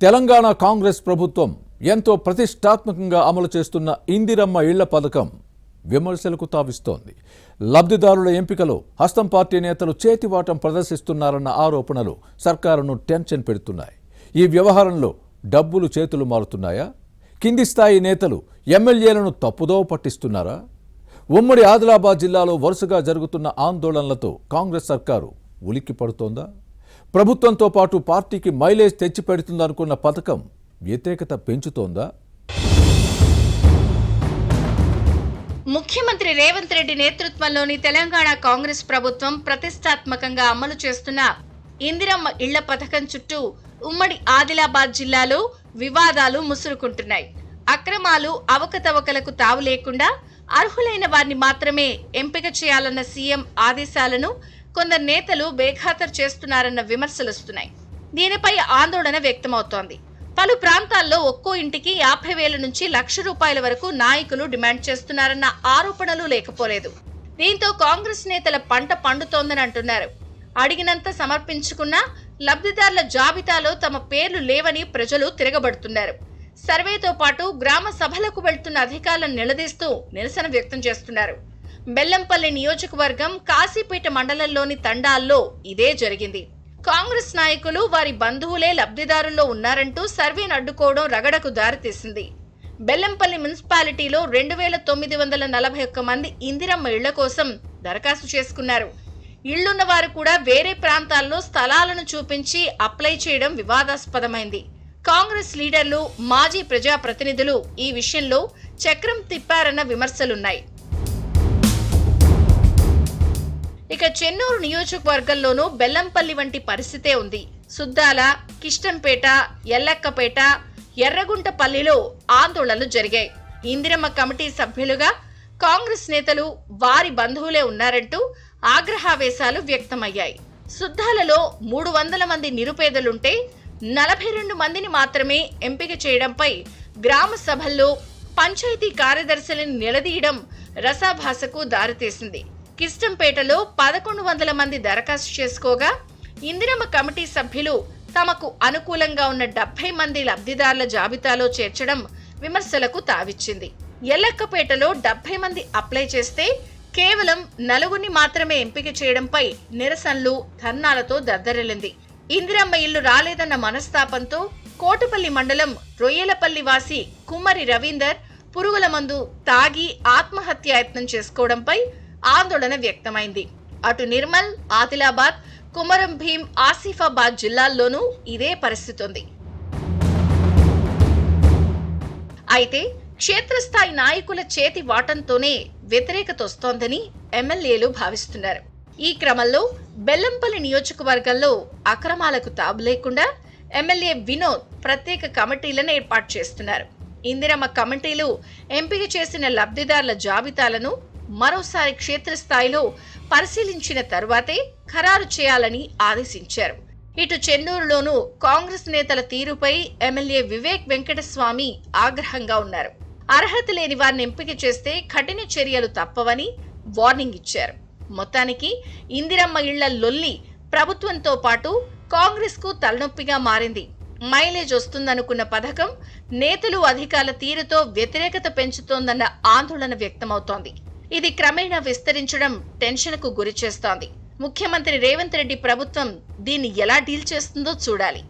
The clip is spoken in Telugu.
తెలంగాణ కాంగ్రెస్ ప్రభుత్వం ఎంతో ప్రతిష్టాత్మకంగా అమలు చేస్తున్న ఇందిరమ్మ ఇళ్ల పథకం విమర్శలకు తావిస్తోంది. లబ్ధిదారుల ఎంపికలో హస్తం పార్టీ నేతలు చేతివాటం ప్రదర్శిస్తున్నారన్న ఆరోపణలు సర్కారును టెన్షన్ పెడుతున్నాయి. ఈ వ్యవహారంలో డబ్బులు చేతులు మారుతున్నాయా? కింది స్థాయి నేతలు ఎమ్మెల్యేలను తప్పుదోవ పట్టిస్తున్నారా? ఉమ్మడి ఆదిలాబాద్ జిల్లాలో వరుసగా జరుగుతున్న ఆందోళనలతో కాంగ్రెస్ సర్కారు ఉలిక్కి పడుతోందా? ప్రభుత్వంతో పాటు పార్టీకి మైలేజ్ తెచ్చిపెడుతుందనుకున్న పథకం వ్యతిరేకత పెంచుతోందా? ముఖ్యమంత్రి రేవంత్ రెడ్డి నేతృత్వంలోని తెలంగాణ కాంగ్రెస్ ప్రభుత్వం ప్రతిష్టాత్మకంగా అమలు చేస్తున్న ఇందిరమ్మ ఇళ్ల పథకం చుట్టూ ఉమ్మడి ఆదిలాబాద్ జిల్లాలో వివాదాలు ముసురుకుంటున్నాయి. అక్రమాలు, అవకతవకలకు తావు లేకుండా అర్హులైన వారిని మాత్రమే ఎంపిక చేయాలన్న సీఎం ఆదేశాలను కొందరు నేతలు బేఖాతరు చేస్తున్నారన్న విమర్శలొస్తున్నాయి. దీనిపై ఆందోళన వ్యక్తమవుతోంది. పలు ప్రాంతాల్లో ఒక్కో ఇంటికి 50,000 నుంచి ₹1,00,000 వరకు నాయకులు డిమాండ్ చేస్తున్నారన్న ఆరోపణలు లేకపోలేదు. దీంతో కాంగ్రెస్ నేతల పంట పండుతోందని అంటున్నారు. అడిగినంత సమర్పించుకున్నా లబ్ధిదారుల జాబితాలో తమ పేర్లు లేవని ప్రజలు తిరగబడుతున్నారు. సర్వేతో పాటు గ్రామ సభలకు వెళ్తున్న అధికారులను నిలదీస్తూ నిరసన వ్యక్తం చేస్తున్నారు. బెల్లంపల్లి నియోజకవర్గం కాశీపేట మండలంలోని తండాల్లో ఇదే జరిగింది. కాంగ్రెస్ నాయకులు వారి బంధువులే లబ్ధిదారుల్లో ఉన్నారంటూ సర్వేను అడ్డుకోవడం రగడకు దారితీసింది. బెల్లంపల్లి మున్సిపాలిటీలో 2,941 మంది ఇందిరమ్మ ఇళ్ల కోసం దరఖాస్తు చేసుకున్నారు. ఇళ్లున్న వారు కూడా వేరే ప్రాంతాల్లో స్థలాలను చూపించి అప్లై చేయడం వివాదాస్పదమైంది. కాంగ్రెస్ లీడర్లు, మాజీ ప్రజాప్రతినిధులు ఈ విషయంలో చక్రం తిప్పారన్న విమర్శలున్నాయి. ఇక చెన్నూరు నియోజకవర్గంలోనూ బెల్లంపల్లి వంటి పరిస్థితే ఉంది. సుద్దాల, కిష్టంపేట, ఎల్లక్కపేట, ఎర్రగుంటపల్లిలో ఆందోళనలు జరిగాయి. ఇందిరమ్మ కమిటీ సభ్యులుగా కాంగ్రెస్ నేతలు వారి బంధువులే ఉన్నారంటూ ఆగ్రహావేశాలు వ్యక్తమయ్యాయి. సుద్దాలలో 300 మంది నిరుపేదలుంటే 42 మందిని మాత్రమే ఎంపిక చేయడంపై గ్రామ సభల్లో పంచాయతీ కార్యదర్శులను నిలదీయడం రసాభాసకు దారితీసింది. కిష్టంపేటలో 1,100 మంది దరఖాస్తు చేసుకోగా ఇందిరమ్మ కమిటీ సభ్యులు తమకు అనుకూలంగా ఉన్న 70 మంది లబ్ధిదారుల జాబితాలో చేర్చడం విమర్శలకు తావిచ్చింది. ఎల్లక్కపేటలో 70 మంది అప్లై చేస్తే కేవలం 4 మాత్రమే ఎంపిక చేయడంపై నిరసనలు, ధర్నాలతో దద్దరిల్లింది. ఇందిరమ్మ ఇల్లు రాలేదన్న మనస్తాపంతో కోటపల్లి మండలం రొయ్యలపల్లి వాసి కుమ్మరి రవీందర్ పురుగుల మందు తాగి ఆత్మహత్యాయత్నం చేసుకోవడంపై ఆందోళన వ్యక్తమైంది. అటు నిర్మల్, ఆదిలాబాద్, కుమరం భీం, ఆసిఫాబాద్ జిల్లాల్లోనూ ఇదే పరిస్థితి ఉంది. అయితే క్షేత్రస్థాయి నాయకుల చేతి వాటంతోనే వ్యతిరేకత వస్తోందని ఎమ్మెల్యేలు భావిస్తున్నారు. ఈ క్రమంలో బెల్లంపల్లి నియోజకవర్గంలో అక్రమాలకు తావు లేకుండా ఎమ్మెల్యే వినోద్ ప్రత్యేక కమిటీలను ఏర్పాటు చేస్తున్నారు. ఇందిరమ్మ కమిటీలు ఎంపిక చేసిన లబ్ధిదారుల జాబితాలను మరోసారి క్షేత్రస్థాయిలో పరిశీలించిన తరువాతే ఖరారు చేయాలని ఆదేశించారు. ఇటు చెన్నూరులోనూ కాంగ్రెస్ నేతల తీరుపై ఎమ్మెల్యే వివేక్ వెంకటస్వామి ఆగ్రహంగా ఉన్నారు. అర్హత లేని వారిని ఎంపిక చేస్తే కఠిన చర్యలు తప్పవని వార్నింగ్ ఇచ్చారు. మొత్తానికి ఇందిరమ్మ ఇళ్ల లొల్లి ప్రభుత్వంతో పాటు కాంగ్రెస్ కు తలనొప్పిగా మారింది. మైలేజ్ వస్తుందనుకున్న పథకం నేతలు, అధికారుల తీరుతో వ్యతిరేకత పెంచుతోందన్న ఆందోళన వ్యక్తమవుతోంది. ఇది క్రమేణా విస్తరించడం టెన్షన్కు గురి చేస్తోంది. ముఖ్యమంత్రి రేవంత్ రెడ్డి ప్రభుత్వం దీన్ని ఎలా డీల్ చేస్తుందో చూడాలి.